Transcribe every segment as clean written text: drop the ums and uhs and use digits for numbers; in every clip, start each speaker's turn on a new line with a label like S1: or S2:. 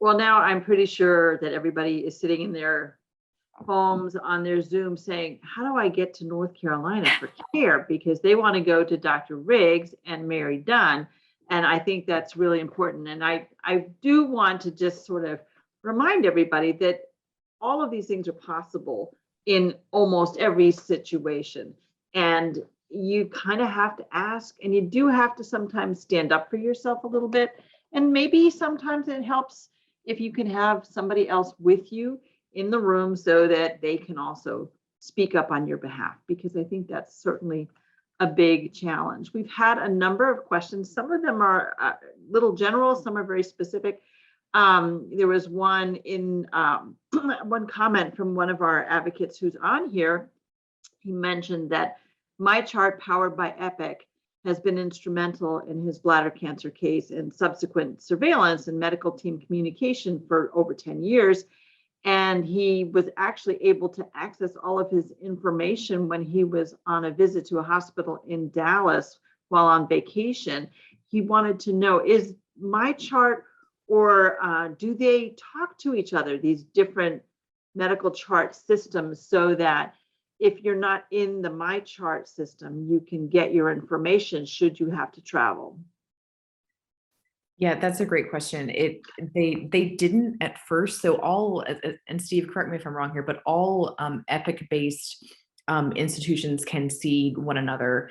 S1: Well, now I'm pretty sure that everybody is sitting in their homes on their Zoom saying, how do I get to North Carolina for care? Because they want to go to Dr. Riggs and Mary Dunn. And I think that's really important. And I do want to just sort of remind everybody that all of these things are possible in almost every situation. And you kind of have to ask, and you do have to sometimes stand up for yourself a little bit. And maybe sometimes it helps if you can have somebody else with you in the room so that they can also speak up on your behalf, because I think that's certainly a big challenge. We've had a number of questions. Some of them are a little general, some are very specific. There was one in one comment from one of our advocates who's on here. He mentioned that my chart powered by Epic has been instrumental in his bladder cancer case and subsequent surveillance and medical team communication for over 10 years. And he was actually able to access all of his information when he was on a visit to a hospital in Dallas while on vacation. He wanted to know, is my chart, or do they talk to each other, these different medical chart systems, so that if you're not in the My Chart system, you can get your information should you have to travel?
S2: Yeah, that's a great question. They didn't at first. So all, and Steve, correct me if I'm wrong here, but all Epic-based institutions can see one another.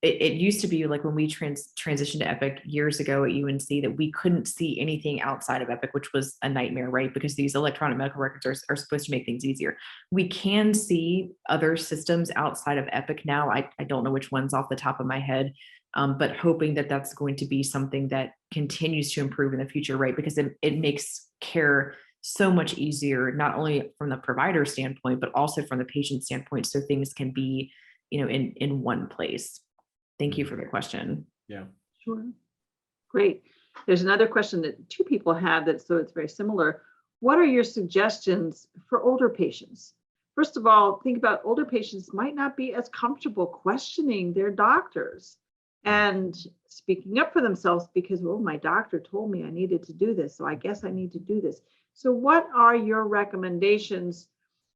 S2: It used to be like when we transitioned to Epic years ago at UNC that we couldn't see anything outside of Epic, which was a nightmare, right? Because these electronic medical records are supposed to make things easier. We can see other systems outside of Epic now. I don't know which ones off the top of my head. But hoping that that's going to be something that continues to improve in the future, right? Because it makes care so much easier, not only from the provider standpoint, but also from the patient standpoint. So things can be, in one place. Thank you for the question.
S3: Yeah.
S1: Sure. Great. There's another question that two people have so it's very similar. What are your suggestions for older patients? First of all, think about older patients might not be as comfortable questioning their doctors and speaking up for themselves because, oh, my doctor told me I needed to do this, so I guess I need to do this. So what are your recommendations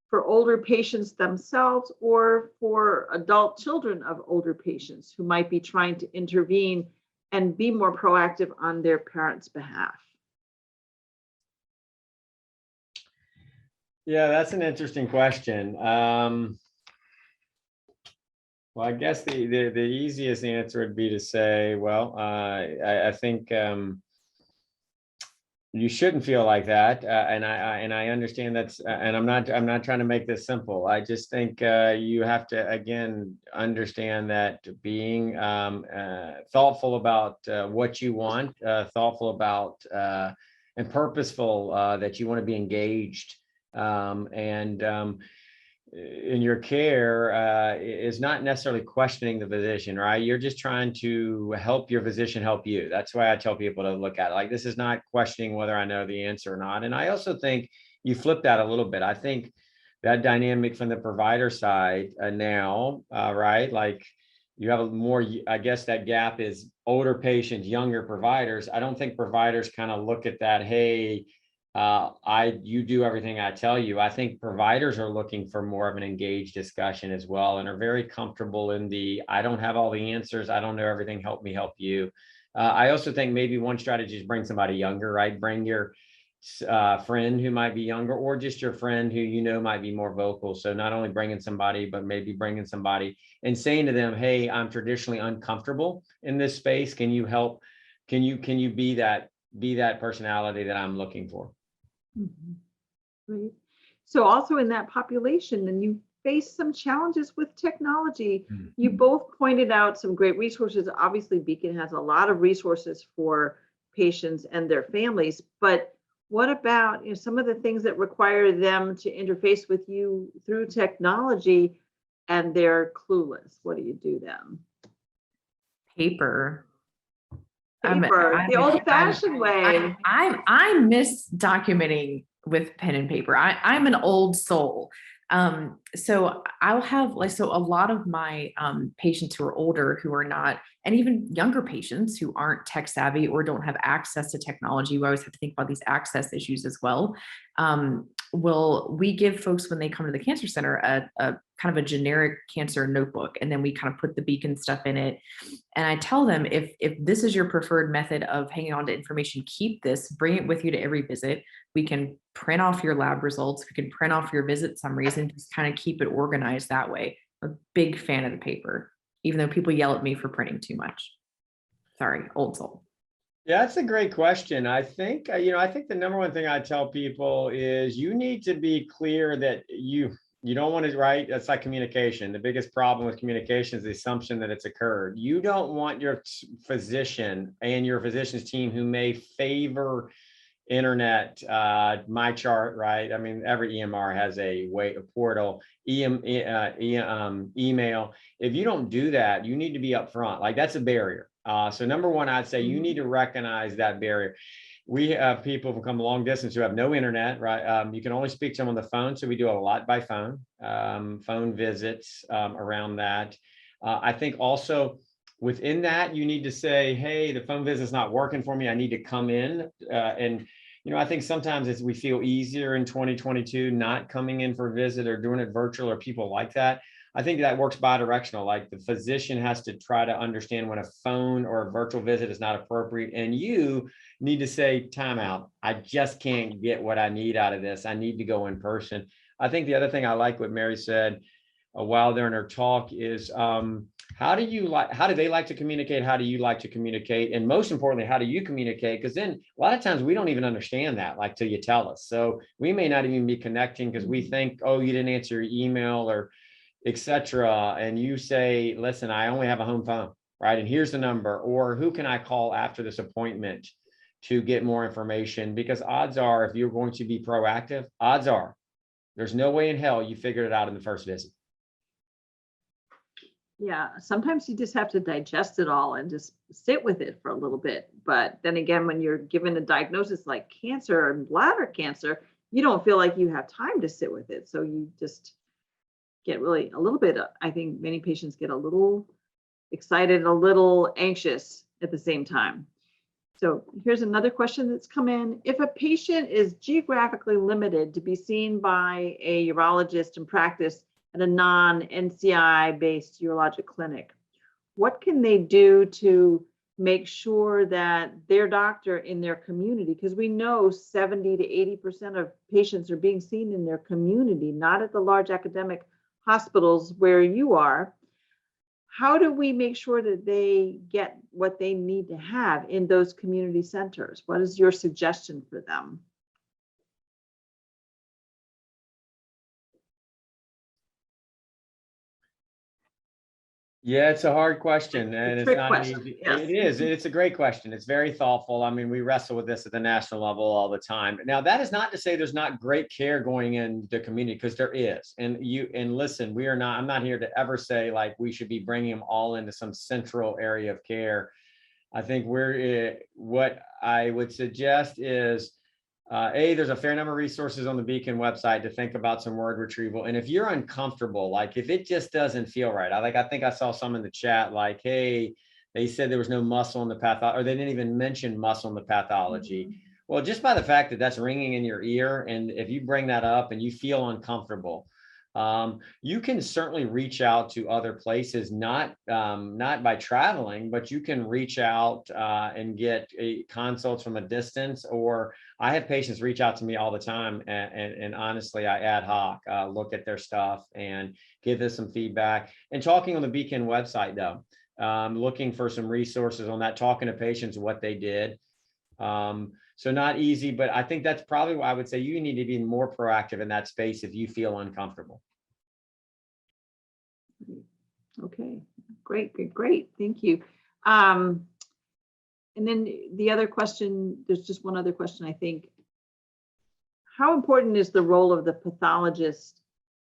S1: for older patients themselves, or for adult children of older patients who might be trying to intervene and be more proactive on their parents' behalf?
S3: Yeah, that's an interesting question. Well, I guess the easiest answer would be to say, well, I think you shouldn't feel like that, and I understand that's, and I'm not trying to make this simple. I just think you have to again understand that being thoughtful about what you want, thoughtful about and purposeful that you want to be engaged, and in your care is not necessarily questioning the physician, right? You're just trying to help your physician help you. That's why I tell people to look at it like this is not questioning whether I know the answer or not. And I also think you flip that a little bit. I think that dynamic from the provider side now, right? Like you have a more, I guess that gap is older patients, younger providers. I don't think providers kind of look at that, hey, you do everything I tell you. I think providers are looking for more of an engaged discussion as well, and are very comfortable in the, I don't have all the answers, I don't know everything, help me help you. I also think maybe one strategy is bring somebody younger, right? Bring your friend who might be younger, or just your friend who might be more vocal. So not only bringing somebody, but maybe bringing somebody and saying to them, hey, I'm traditionally uncomfortable in this space. Can you help? Can you be that personality that I'm looking for?
S1: Mm-hmm. Great. So also in that population, and you face some challenges with technology. Mm-hmm. You both pointed out some great resources. Obviously, Beacon has a lot of resources for patients and their families, but what about some of the things that require them to interface with you through technology and they're clueless? What do you do then?
S2: Paper.
S1: The old-fashioned way.
S2: I miss documenting with pen and paper. I'm an old soul. So I'll have like, so a lot of my patients who are older, who are not, and even younger patients who aren't tech savvy or don't have access to technology, we always have to think about these access issues as well. We give folks, when they come to the cancer center, a kind of a generic cancer notebook, and then we kind of put the beacon stuff in it. And I tell them, if this is your preferred method of hanging on to information, keep this, bring it with you to every visit. We can print off your lab results. We can print off your visit summaries and just kind of keep it organized that way. I'm a big fan of the paper, even though people yell at me for printing too much. Sorry, old soul.
S3: Yeah, that's a great question. I think, I think the number one thing I tell people is you need to be clear that you don't want to write. That's like communication. The biggest problem with communication is the assumption that it's occurred. You don't want your physician and your physician's team, who may favor internet, my chart, right? I mean, every EMR has a portal, email. If you don't do that, you need to be upfront. Like, that's a barrier. So number one, I'd say you need to recognize that barrier. We have people who come long distance who have no internet, right? You can only speak to them on the phone. So we do a lot by phone, phone visits around that. I think also within that, you need to say, hey, the phone visit's not working for me. I need to come in. And I think sometimes we feel easier in 2022 not coming in for a visit or doing it virtual, or people like that. I think that works bi-directional. Like, the physician has to try to understand when a phone or a virtual visit is not appropriate, and you need to say, time out. I just can't get what I need out of this. I need to go in person. I think the other thing I like what Mary said a while there in her talk is, how do they like to communicate? How do you like to communicate? And most importantly, how do you communicate? Because then a lot of times we don't even understand that, like, till you tell us. So we may not even be connecting because we think, oh, you didn't answer your email or etc. And you say, listen, I only have a home phone, right? And here's the number, or who can I call after this appointment to get more information? Because odds are, if you're going to be proactive, odds are there's no way in hell you figured it out in the first visit.
S1: Yeah, sometimes you just have to digest it all and just sit with it for a little bit. But then again, when you're given a diagnosis like cancer and bladder cancer, you don't feel like you have time to sit with it. So you just get really a little bit, I think many patients get a little excited, a little anxious at the same time. So here's another question that's come in. If a patient is geographically limited to be seen by a urologist in practice at a non-NCI based urologic clinic, what can they do to make sure that their doctor in their community, because we know 70 to 80% of patients are being seen in their community, not at the large academic hospitals where you are. How do we make sure that they get what they need to have in those community centers? What is your suggestion for them?
S3: Yeah, it's a hard question, and it's not an easy.
S1: Yes.
S3: It is. It's a great question. It's very thoughtful. I mean, we wrestle with this at the national level all the time. Now, that is not to say there's not great care going in the community, because there is. And listen, I'm not here to ever say like we should be bringing them all into some central area of care. I think what I would suggest is, there's a fair number of resources on the Beacon website to think about some word retrieval. And if you're uncomfortable, like if it just doesn't feel right, I think I saw some in the chat, like, hey, they said there was no muscle in the pathology, or they didn't even mention muscle in the pathology. Mm-hmm. Well, just by the fact that that's ringing in your ear, and if you bring that up and you feel uncomfortable, you can certainly reach out to other places, not by traveling, but you can reach out and get consults from a distance. Or I have patients reach out to me all the time, and honestly, I ad hoc look at their stuff and give them some feedback. And talking on the Beacon website, though, looking for some resources on that, talking to patients what they did. So not easy, but I think that's probably why I would say you need to be more proactive in that space if you feel uncomfortable.
S1: Okay, great. Thank you. And then the other question, there's just one other question, I think. How important is the role of the pathologist?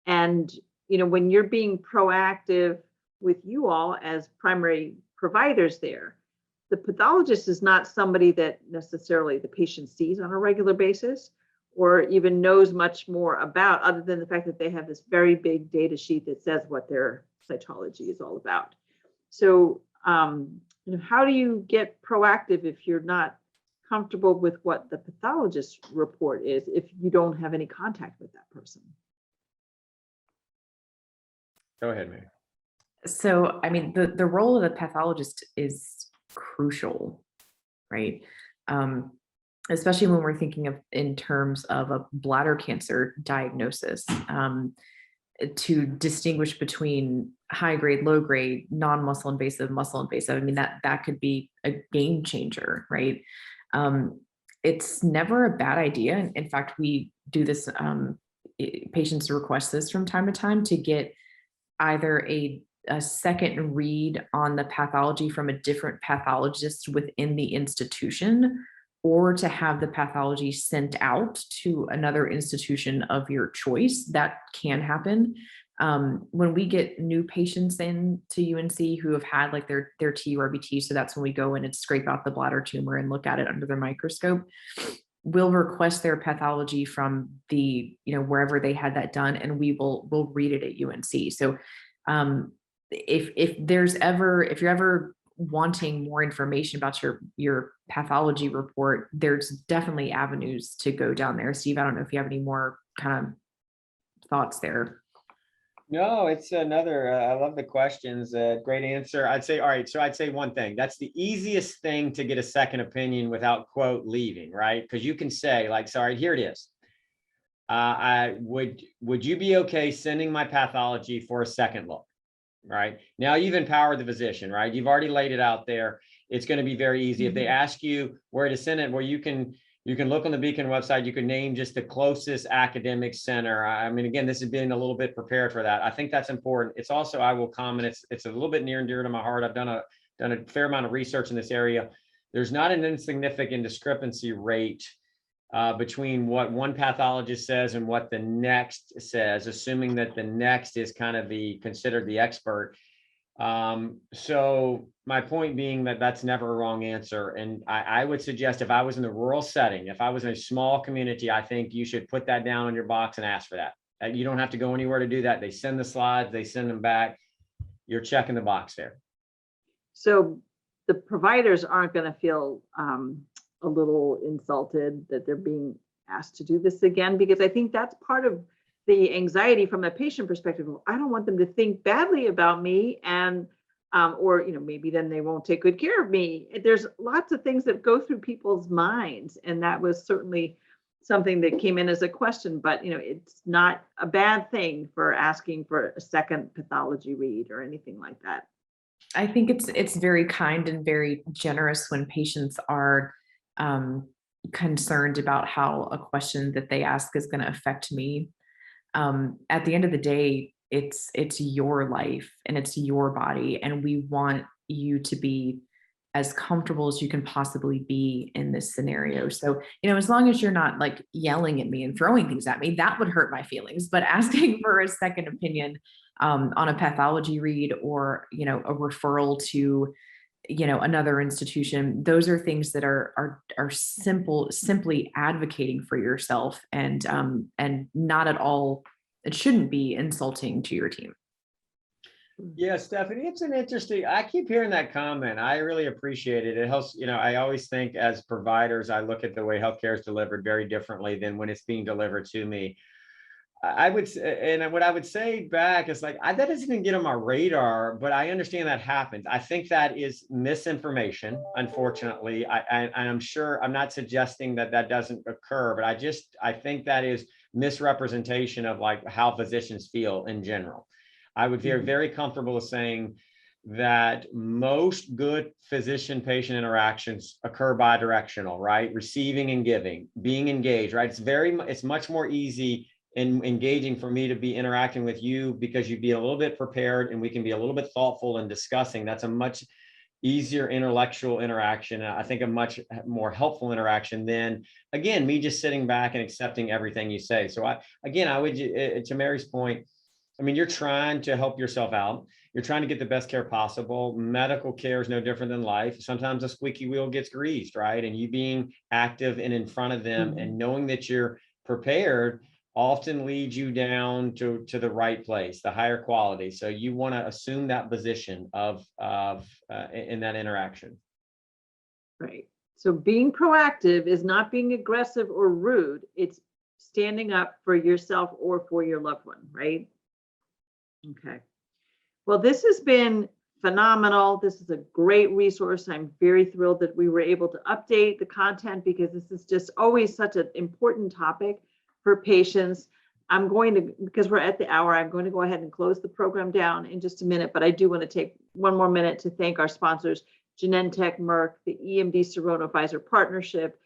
S1: And, when you're being proactive with you all as primary providers there, the pathologist is not somebody that necessarily the patient sees on a regular basis, or even knows much more about, other than the fact that they have this very big data sheet that says what their cytology is all about. So, how do you get proactive if you're not comfortable with what the pathologist report is, if you don't have any contact with that person?
S3: Go ahead, Mary.
S2: So, I mean, the role of the pathologist is crucial, right? Especially when we're thinking of in terms of a bladder cancer diagnosis, to distinguish between high grade, low grade, non-muscle invasive, muscle invasive. I mean, that could be a game changer, right? It's never a bad idea. In fact, we do this, patients request this from time to time, to get either a second read on the pathology from a different pathologist within the institution, or to have the pathology sent out to another institution of your choice. That can happen. When we get new patients in to UNC who have had like their TURBT, so that's when we go in and scrape out the bladder tumor and look at it under the microscope. We'll request their pathology from the, wherever they had that done, and we'll read it at UNC. So if you're ever wanting more information about your pathology report, there's definitely avenues to go down there. Steve, I don't know if you have any more kind of thoughts there.
S3: No, it's another, I love the questions. Great answer. I'd say, all right, so I'd say one thing. That's the easiest thing to get a second opinion without, quote, leaving, right? Because you can say, like, sorry, here it is. Would you be okay sending my pathology for a second look? Right now, you've empowered the physician, right? You've already laid it out there. It's going to be very easy. If they ask you where to send it, well, you can look on the Beacon website. You can name just the closest academic center. I mean, again, this has been a little bit prepared for that. I think that's important. It's also, I will comment, it's a little bit near and dear to my heart. I've done a fair amount of research in this area. There's not an insignificant discrepancy rate between what one pathologist says and what the next says, assuming that the next is kind of considered the expert. So my point being that that's never a wrong answer. And I would suggest, if I was in the rural setting, if I was in a small community, I think you should put that down on your box and ask for that. You don't have to go anywhere to do that. They send the slides, they send them back. You're checking the box there.
S1: So the providers aren't going to feel a little insulted that they're being asked to do this again, because I think that's part of the anxiety from a patient perspective. I don't want them to think badly about me, and or maybe then they won't take good care of me. There's lots of things that go through people's minds, and that was certainly something that came in as a question. But it's not a bad thing for asking for a second pathology read or anything like that.
S2: I think it's very kind and very generous when patients are concerned about how a question that they ask is going to affect me. At the end of the day, it's your life and it's your body, and we want you to be as comfortable as you can possibly be in this scenario. So, as long as you're not like yelling at me and throwing things at me, that would hurt my feelings. But asking for a second opinion on a pathology read, or a referral to another institution, those are things that are simply advocating for yourself, and not at all, it shouldn't be insulting to your team.
S3: Yeah, Stephanie, it's an interesting, I keep hearing that comment. I really appreciate it. It helps, I always think as providers, I look at the way healthcare is delivered very differently than when it's being delivered to me. I would say, and what I would say back is like, that doesn't even get on my radar, but I understand that happens. I think that is misinformation, unfortunately. I'm sure, I'm not suggesting that doesn't occur, but I think that is misrepresentation of like how physicians feel in general. I would feel very comfortable with saying that most good physician-patient interactions occur bidirectional, right? Receiving and giving, being engaged, right? It's much more easy and engaging for me to be interacting with you because you'd be a little bit prepared and we can be a little bit thoughtful in discussing. That's a much easier intellectual interaction. I think a much more helpful interaction than, again, me just sitting back and accepting everything you say. So I would, to Mary's point, I mean, you're trying to help yourself out. You're trying to get the best care possible. Medical care is no different than life. Sometimes a squeaky wheel gets greased, right? And you being active and in front of them and knowing that you're prepared often leads you down to the right place, the higher quality. So you want to assume that position in that interaction.
S1: Right. So being proactive is not being aggressive or rude. It's standing up for yourself or for your loved one, right? Okay. Well, this has been phenomenal. This is a great resource. I'm very thrilled that we were able to update the content because this is just always such an important topic for patients. I'm going to, because we're at the hour, I'm going to go ahead and close the program down in just a minute, but I do want to take one more minute to thank our sponsors, Genentech, Merck, the EMD Serono Pfizer Partnership,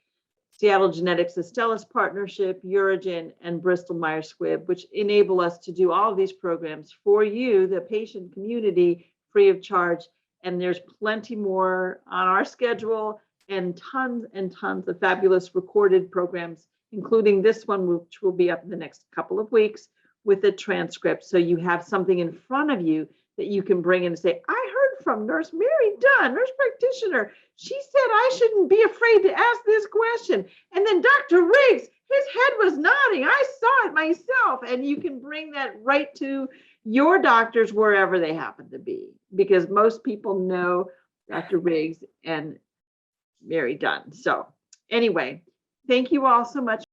S1: Seattle Genetics Astellas Partnership, Urigen, and Bristol Myers Squibb, which enable us to do all of these programs for you, the patient community, free of charge. And there's plenty more on our schedule and tons of fabulous recorded programs, including this one, which will be up in the next couple of weeks with a transcript. So you have something in front of you that you can bring in and say, I heard from Nurse Mary Dunn, nurse practitioner. She said I shouldn't be afraid to ask this question. And then Dr. Riggs, his head was nodding. I saw it myself. And you can bring that right to your doctors wherever they happen to be, because most people know Dr. Riggs and Mary Dunn. So anyway, thank you all so much